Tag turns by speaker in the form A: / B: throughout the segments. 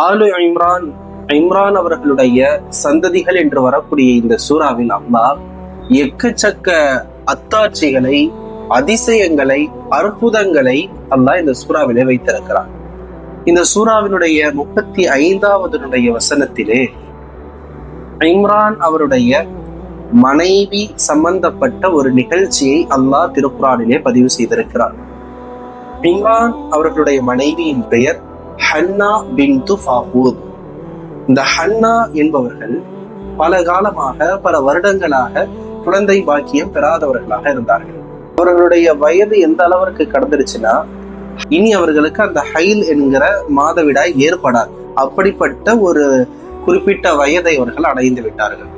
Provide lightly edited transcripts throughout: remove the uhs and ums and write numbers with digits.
A: ஆலு இம்ரான், இம்ரான் அவர்களுடைய சந்ததிகள் என்று வரக்கூடிய இந்த சூறாவில் அல்லாஹ் எக்கச்சக்க அத்தாட்சிகளை, அதிசயங்களை, அற்புதங்களை அல்லாஹ் இந்த சூறாவிலே வைத்திருக்கிறார். இந்த சூறாவினுடைய 35வது வசனத்திலே இம்ரான் அவருடைய மனைவி சம்பந்தப்பட்ட ஒரு நிகழ்ச்சியை அல்லாஹ் திருக்குரானிலே பதிவு செய்திருக்கிறார். இம்ரான் அவர்களுடைய மனைவியின் பெயர் ஹன்னா பின்து ஃபாவூத். இந்த ஹன்னா என்பவர்கள் பல காலமாக, பல வருடங்களாக குழந்தை பாக்கியம் பெறாதவர்களாக இருந்தார்கள். அவர்களுடைய வயது எந்த அளவிற்கு கடந்துருச்சுன்னா, இனி அவர்களுக்கு அந்த ஹைல் என்கிற மாதவிடாய் ஏற்படாது. அப்படிப்பட்ட ஒரு குறிப்பிட்ட வயதை அவர்கள் அடைந்து விட்டார்கள்.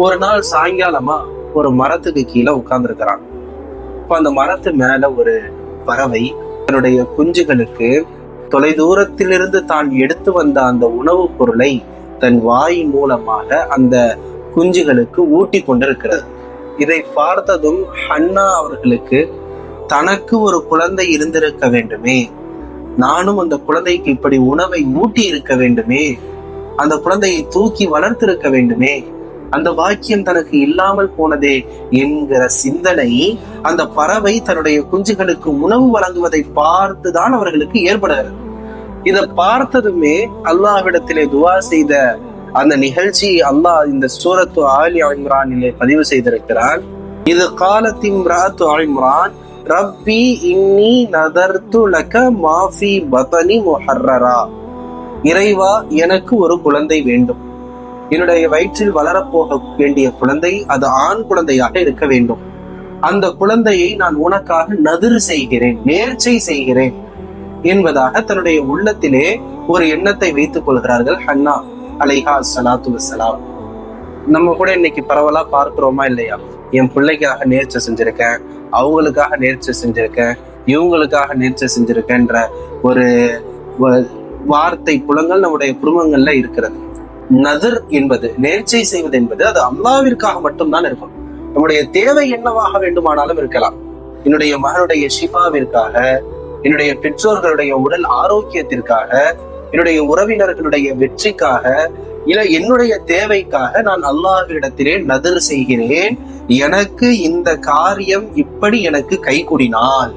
A: ஒரு நாள் சாயங்காலமா ஒரு மரத்துக்கு கீழே உட்கார்ந்துருக்கிறான். இப்ப அந்த மரத்து மேல ஒரு பறவை தன்னுடைய குஞ்சுகளுக்கு தொலைதூரத்திலிருந்து தான் எடுத்து வந்த அந்த உணவுப் பொருளை தன் வாய் மூலமாக அந்த குஞ்சுகளுக்கு ஊட்டி கொண்டிருக்கிறது. இதை பார்த்ததும் ஹன்னா அவர்களுக்கு தனக்கு ஒரு குழந்தை இருந்திருக்க வேண்டுமே, நானும் அந்த குழந்தைக்கு இப்படி உணவை ஊட்டி இருக்க வேண்டுமே, அந்த குழந்தையை தூக்கி வளர்த்திருக்க வேண்டுமே, அந்த பாக்கியம் தனக்கு இல்லாமல் போனதே என்கிற சிந்தனை அந்த பறவை தன்னுடைய குஞ்சுகளுக்கு உணவு வழங்குவதை பார்த்துதான் அவர்களுக்கு ஏற்படுகிறது. இதை பார்த்ததுமே அல்லாஹ்விடத்திலே துவா செய்த அந்த நிகழ்ச்சி அல்லாஹ் இந்த சூரத்து ஆலி இம்ரானிலே பதிவு செய்திருக்கிறான். இது காலத் இம்ராத்து இம்ரான் ரப்பி இன்னி நதர்து லக மாஃபி பதனி முஹர்ரரா. இறைவா, எனக்கு ஒரு குழந்தை வேண்டும். என்னுடைய வயிற்றில் வளரப்போக வேண்டிய குழந்தை அது ஆண் குழந்தையாக இருக்க வேண்டும். அந்த குழந்தையை நான் உனக்காக நதிர் செய்கிறேன், நேர்ச்சை செய்கிறேன் என்பதாக தன்னுடைய உள்ளத்திலே ஒரு எண்ணத்தை வைத்துக் கொள்கிறார்கள் ஹன்னா அலைஹா ஸலாத்து வஸ்ஸலாம். நம்ம கூட இன்னைக்கு பரவலா பார்க்கிறோமா இல்லையா? என் பிள்ளைக்காக நேர்ச்சை செஞ்சிருக்கேன், அவங்களுக்காக நேர்ச்சை செஞ்சிருக்கேன், இவங்களுக்காக நேர்ச்சை செஞ்சிருக்கேன்ற ஒரு வார்த்தை புலங்கள் நம்முடைய குடும்பங்கள்ல இருக்கிறது. நதிர் என்பது, நேர்ச்சை செய்வது என்பது அது அல்லாஹ்விற்காக மட்டும்தான் இருக்கும். நம்முடைய தேவை என்னவாக வேண்டுமானாலும் இருக்கலாம். என்னுடைய மகனுடைய ஷிஃபாவிற்காக, என்னுடைய பெற்றோர்களுடைய உடல் ஆரோக்கியத்திற்காக, என்னுடைய உறவினர்களுடைய வெற்றிக்காக, இல்ல என்னுடைய தேவைக்காக நான் அல்லாஹ்விடத்திலே நதிர் செய்கிறேன். எனக்கு இந்த காரியம் இப்படி எனக்கு கைகூடினால்,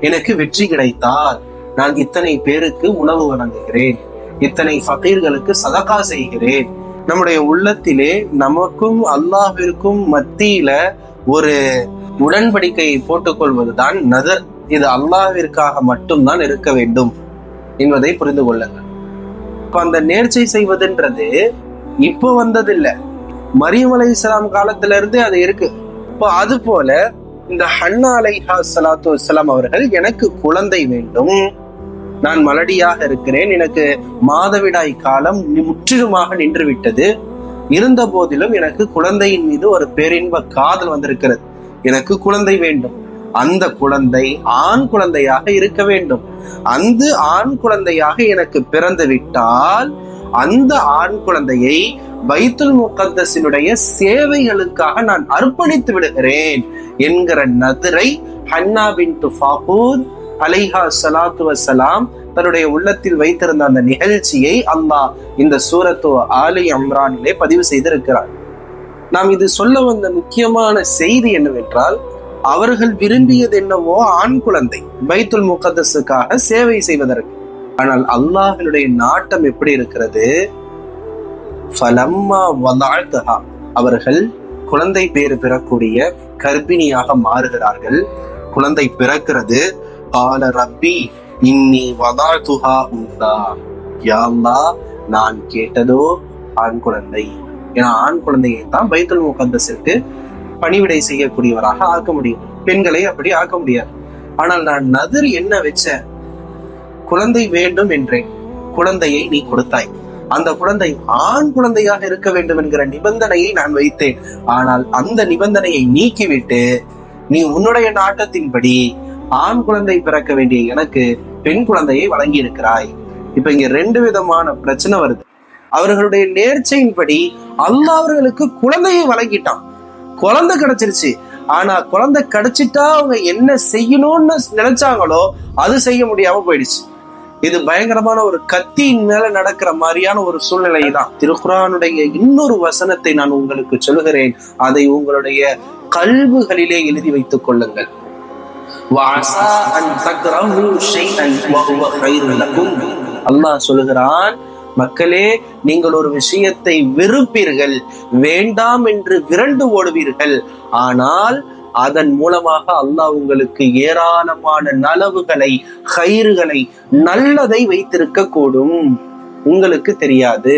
A: எனக்கு வெற்றி கிடைத்தால் நான் இத்தனை பேருக்கு உணவு வழங்குகிறேன், இத்தனை ஃபகீர்களுக்கு சதகா செய்கிறேன். நம்முடைய உள்ளத்திலே நமக்கும் அல்லாஹ்விற்கும் மத்தியில ஒரு உடன்படிக்கையை போட்டுக்கொள்வதுதான் நதர். இது அல்லாஹ்விற்காக மட்டும்தான் இருக்க வேண்டும் என்பதை புரிந்து கொள்ளுங்கள். இப்ப அந்த நேர்ச்சை செய்வதுன்றது இப்போ வந்ததில்லை, மரியம் அலைஹிஸ்ஸலாம் காலத்துல இருந்தே அது இருக்கு. இப்போ அது போல இந்த ஹன்னா அலைஹா ஸலாத்து வஸ்ஸலாம் அவர்கள் எனக்கு குழந்தை வேண்டும், நான் மலடியாக இருக்கிறேன், எனக்கு மாதவிடாய் காலம் முற்றிலுமாக நின்று விட்டது, இருந்த போதிலும் எனக்கு குழந்தையின் மீது ஒரு பேரின்ப காதல் வந்திருக்கிறது, எனக்கு குழந்தை வேண்டும், அந்த குழந்தை ஆண் குழந்தையாக இருக்க வேண்டும், அந்த ஆண் குழந்தையாக எனக்கு பிறந்து விட்டால் அந்த ஆண் குழந்தையை பைத்துல் முகத்தஸினுடைய சேவைகளுக்காக நான் அர்ப்பணித்து விடுகிறேன் என்கிற நதிரை ஹன்னா பின்து ஃபாவூத் அலைஹா ஸலாத்து வஸ்ஸலாம் தன்னுடைய உள்ளத்தில் வைத்திருந்த அந்த நிகழ்ச்சியை அல்லாஹ் இந்த சூரத்து ஆலி இம்ரானிலே பதிவு செய்திருக்கிறார். நாம் இது சொல்ல வந்த முக்கியமான செய்தி என்னவென்றால், அவர்கள் விரும்பியது என்னவோ ஆண் குழந்தை, பைத்துல் முகத்தஸுக்காக சேவை செய்வதற்கு. ஆனால் அல்லாஹ்வுடைய நாட்டம் எப்படி இருக்கிறது? ஃபலம்மா வதஅத்ஹா, அவர்கள் குழந்தை பேறு பெறக்கூடிய கர்ப்பிணியாக மாறுகிறார்கள். குழந்தை பிறக்கிறது. கால ரப்பி இன்னி வதஅதுஹா உன்ஸா, யா அல்லாஹ், நான் கேட்டதோ ஆண் குழந்தை. ஏன்னா ஆண் குழந்தையை தான் பைத்துல் முகத்தஸிற்கு பணிவிடை செய்யக்கூடியவராக ஆக்க முடியும், பெண்களை அப்படி ஆக்க முடியாது. ஆனால் நான் நதிர் என்ன வச்ச, குழந்தை வேண்டும் என்றேன், குழந்தையை நீ கொடுத்தாய், அந்த குழந்தை ஆண் குழந்தையாக இருக்க வேண்டும் என்கிற நிபந்தனையை நான் வைத்தேன். ஆனால் அந்த நிபந்தனையை நீக்கிவிட்டு நீ உன்னுடைய நாட்டத்தின்படி ஆண் குழந்தை பிறக்க வேண்டிய எனக்கு பெண் குழந்தையை வழங்கி இருக்கிறாய். இப்ப இங்க ரெண்டு விதமான பிரச்சனை வருது. அவர்களுடைய நேர்ச்சையின்படி அல்லாஹ் அவர்களுக்கு குழந்தையை வழங்கிட்டான், குழந்தை கிடைச்சிருச்சு. ஆனா குழந்தை கிடைச்சிட்டா அவங்க என்ன செய்யணும்னு நினைச்சாங்களோ அது செய்ய முடியாம போயிடுச்சு. இது பயங்கரமான ஒரு கத்தியின் மேல நடக்கிற மாதிரியான ஒரு சூழ்நிலை தான். திருக்குர்ஆனுடைய இன்னொரு வசனத்தை நான் உங்களுக்கு சொல்கிறேன், அதை உங்களுடைய கல்புகளிலே எழுதி வைத்துக் கொள்ளுங்கள். அல்லாஹ் சொல்லுகிறான், மக்களே, நீங்கள் ஒரு விஷயத்தை வெறுப்பீர்கள், வேண்டாம் என்று விரண்டு ஓடுவீர்கள், ஆனால் அதன் மூலமாக அல்லாஹ் உங்களுக்கு ஏராளமான நலவுகளை, கைறுகளை, நல்லதை வைத்திருக்க கூடும், உங்களுக்கு தெரியாது.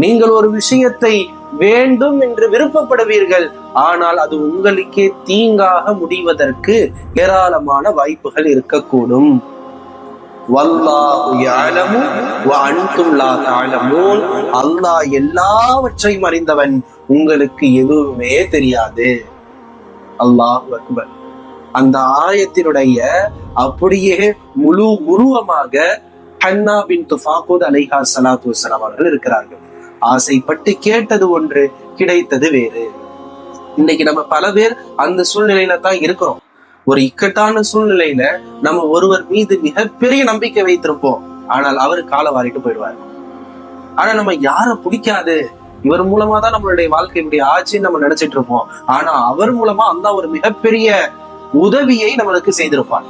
A: நீங்கள் ஒரு விஷயத்தை வேண்டும் என்று விருப்பப்படுவீர்கள், ஆனால் அது உங்களுக்கே தீங்காக முடிவதற்கு ஏராளமான வாய்ப்புகள் இருக்கக்கூடும். அல்லாஹ் எல்லாவற்றையும் அறிந்தவன், உங்களுக்கு எதுவுமே தெரியாது. அல்லாஹ் அக்பர். அந்த ஆயத்தினுடைய அப்படியே முழு உருவமாக ஹன்னா பின்த் ஃபாக்கூத் அலைஹா ஸலாத்து வஸ்ஸலாம் அவர்கள் இருக்கிறார்கள். ஆசைப்பட்டு கேட்டது ஒன்று, கிடைத்தது வேறு. இன்னைக்கு நம்ம பல பேர் அந்த சூழ்நிலையில தான் இருக்கிறோம். ஒரு இக்கட்டான சூழ்நிலையில நம்ம ஒருவர் மீது மிகப்பெரிய நம்பிக்கை வைத்திருப்போம், ஆனால் அவர் காலை வாரிட்டு போயிடுவார். ஆனா நம்ம யார பிடிக்காது, இவர் மூலமா தான் நம்மளுடைய வாழ்க்கை இப்படி ஆச்சுன்னு நம்ம நினைச்சிட்டு இருப்போம். ஆனா அவர் மூலமா அல்லாஹ் ஒரு மிகப்பெரிய உதவியை நம்மளுக்கு செய்திருப்பார்.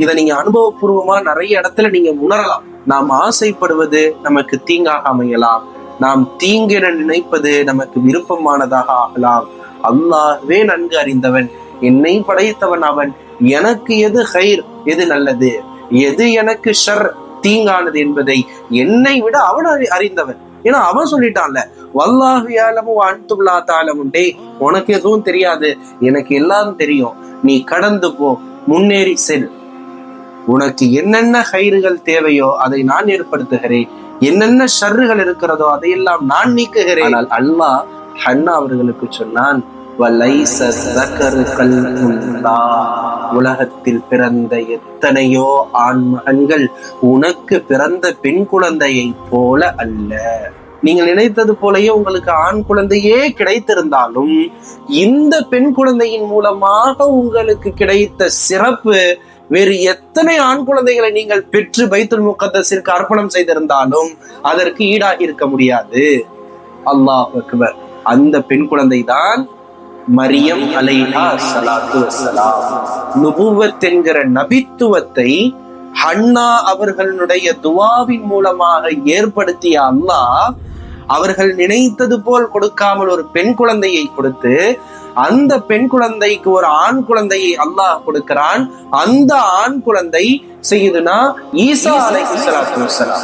A: இதை நீங்க அனுபவபூர்வமா நிறைய இடத்துல நீங்க உணரலாம். நாம் ஆசைப்படுவது நமக்கு தீங்காக அமையலாம், நாம் தீங்கென நினைப்பது நமக்கு விருப்பமானதாக ஆகலாம். அல்லாஹ்வே நன்கு அறிந்தவன், என்னை படைத்தவன் அவன், எனக்கு எது ஹைர், எது நல்லது, எது எனக்கு ஷர், தீங்கானது என்பதை என்னை விட அவன் அறிந்தவன். ஏன்னா அவன் சொல்லிட்டான்ல, வல்லாஹு யஅலமு வ அன்தும் லா தஅலமூன். உனக்கு எதுவும் தெரியாது, எனக்கு எல்லாம் தெரியும், நீ கடந்து போ, முன்னேறி செல், உனக்கு என்னென்ன ஹைறுகள் தேவையோ அதை நான் ஏற்படுத்துகிறேன், என்னென்ன ஷர்றுகள் இருக்கிறதோ அதையெல்லாம் நான் நீக்குகிறேன். ஆனால் அல்லாஹ் ஹன்னா அவர்களுக்கு சொன்னான், உலகத்தில் பிறந்த எத்தனையோ ஆண் மகன்கள் உனக்கு பிறந்த பெண் குழந்தையை போல அல்ல. நீங்கள் நினைத்தது போலயே உங்களுக்கு ஆண் குழந்தையே கிடைத்திருந்தாலும் இந்த பெண் குழந்தையின் மூலமாக உங்களுக்கு கிடைத்த சிறப்பு வேறு எத்தனை ஆண் குழந்தைகளை நீங்கள் பெற்று பைத்துல் முகத்தஸிற்கு அர்ப்பணம் செய்திருந்தாலும் அதற்கு ஈடாகி இருக்க முடியாது. அல்லாஹ் அக்பர். அந்த பெண் குழந்தை தான் மரியம் அலைஹா ஸலாத்து வஸ்ஸலாம். நுபுவத் என்கிற நபித்துவத்தை ஹன்னா அவர்களுடைய துஆவின் மூலமாக ஏற்படுத்திய அல்லாஹ் அவர்கள் நினைத்தது போல் கொடுக்காமல் ஒரு பெண் குழந்தையை கொடுத்து, அந்த பெண் குழந்தைக்கு ஒரு ஆண் குழந்தையை அல்லாஹ் கொடுக்கிறான். அந்த ஆண் குழந்தை சையதுனா ஈசா அலைஹிஸ்ஸலாத்து வஸ்ஸலாம்.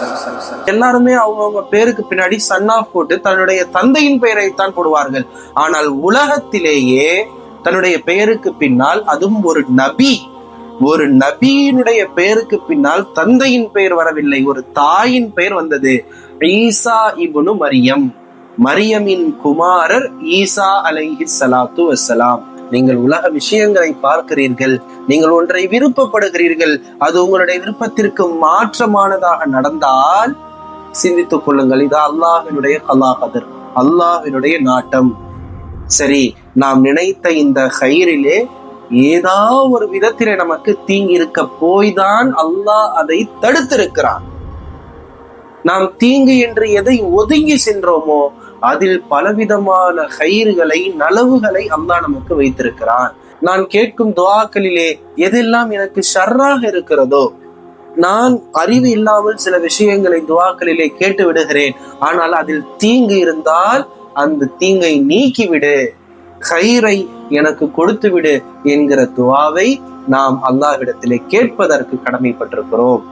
A: எல்லாருமே அவங்க பேருக்கு பின்னாடி சன் ஆஃப் போட்டு தன்னுடைய தந்தையின் பெயரைத்தான் போடுவார்கள். ஆனால் உலகத்திலேயே தன்னுடைய பெயருக்கு பின்னால், அதுவும் ஒரு நபியினுடைய பெயருக்கு பின்னால் தந்தையின் பெயர் வரவில்லை, ஒரு தாயின் பெயர் வந்தது. ஈசா இப்னு மரியம், மரியமின் குமாரர் ஈசா அலைஹிஸ்ஸலாத்து வஸ்ஸலாம். நீங்கள் உலக விஷயங்களை பார்க்கிறீர்கள், நீங்கள் ஒன்றை விருப்பப்படுகிறீர்கள், அது உங்களுடைய விருப்பத்திற்கு மாற்றமானதாக நடந்தால் சிந்தித்துக் கொள்ளுங்கள், இது அல்லாஹ்வினுடைய கலாகதர், அல்லாஹ்வினுடைய நாட்டம். சரி, நாம் நினைத்த இந்த ஹைரிலே ஏதாவது ஒரு விதத்திலே நமக்கு தீங்கி இருக்க போய்தான் அல்லாஹ் அதை தடுத்திருக்கிறான். நாம் தீங்கு என்று எதை ஒதுங்கி சென்றோமோ அதில் பலவிதமான ஹைறுகளை, நலவுகளை அல்லாஹ் நமக்கு வைத்திருக்கிறான். நான் கேட்கும் துஆக்களிலே எதெல்லாம் எனக்கு ஷர்ராக இருக்கிறதோ, நான் அறிவு இல்லாமல் சில விஷயங்களை துஆக்களிலே கேட்டு விடுகிறேன், ஆனால் அதில் தீங்கு இருந்தால் அந்த தீங்கை நீக்கிவிடு, ஹைரை எனக்கு கொடுத்து விடு என்கிற துஆவை நாம் அல்லாஹ்விடத்திலே கேட்பதற்கு கடமைப்பட்டிருக்கிறோம்.